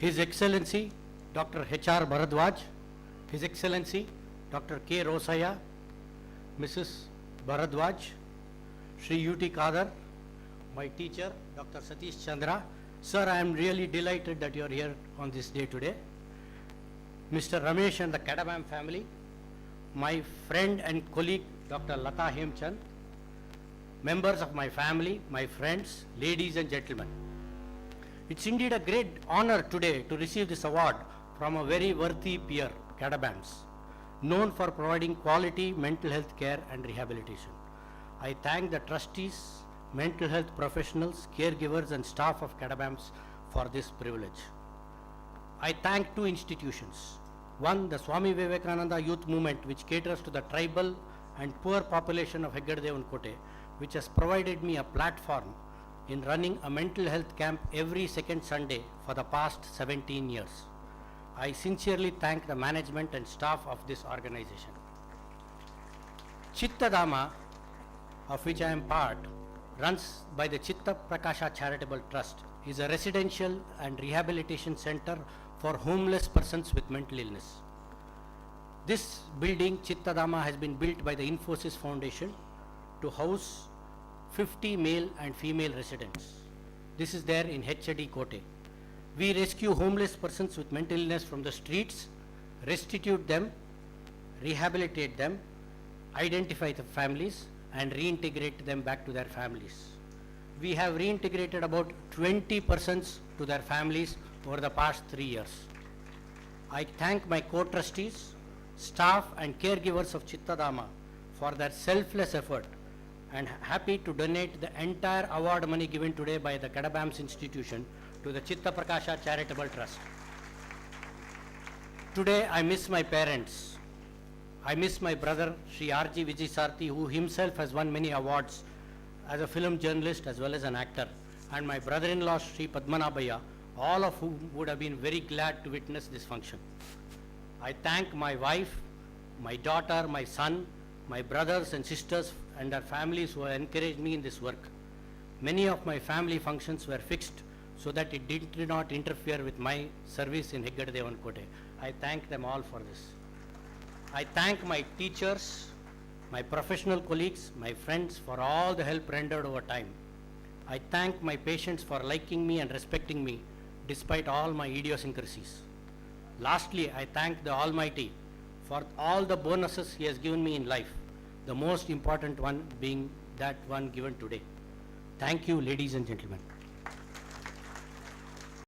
His Excellency Dr. H.R. Bharadwaj, His Excellency Dr. K. Rosaya, Mrs. Bharadwaj, Shri U.T. Kadar, my teacher Dr. Satish Chandra. Sir, I am really delighted that you are here on this day today. Mr. Ramesh and the Kadabam family, my friend and colleague Dr. Lata Hemchand, members of my family, my friends, ladies and gentlemen. It's indeed a great honor today to receive this award from a very worthy peer, Kadabams, known for providing quality mental health care and rehabilitation. I thank the trustees, mental health professionals, caregivers and staff of Kadabams for this privilege. I thank two institutions. One, the Swami Vivekananda Youth Movement, which caters to the tribal and poor population of Heggadevankote, which has provided me a platform in running a mental health camp every second Sunday for the past 17 years. I sincerely thank the management and staff of this organization. Chittadama, of which I am part, runs by the Chitta Prakasha Charitable Trust, is a residential and rehabilitation center for homeless persons with mental illness. This building, Chittadama, has been built by the Infosys Foundation to house 50 male and female residents. This is there in HAD Kote. We rescue homeless persons with mental illness from the streets, restitute them, rehabilitate them, identify the families, and reintegrate them back to their families. We have reintegrated about 20 persons to their families over the past 3 years. I thank my co-trustees, staff and caregivers of Chittadama for their selfless effort and happy to donate the entire award money given today by the Kadabams institution to the Chitta Prakasha Charitable Trust. Today I miss my parents. I miss my brother Sri R.G. Vijay, who himself has won many awards as a film journalist as well as an actor, and my brother-in-law Sri Padmanabhaya, all of whom would have been very glad to witness this function. I thank my wife, my daughter, my son, my brothers and sisters and their families who have encouraged me in this work. Many of my family functions were fixed so that it did not interfere with my service in Heggadevankote. I thank them all for this. I thank my teachers, my professional colleagues, my friends for all the help rendered over time. I thank my patients for liking me and respecting me despite all my idiosyncrasies. Lastly, I thank the Almighty for all the bonuses He has given me in life, the most important one being that one given today. Thank you, ladies and gentlemen.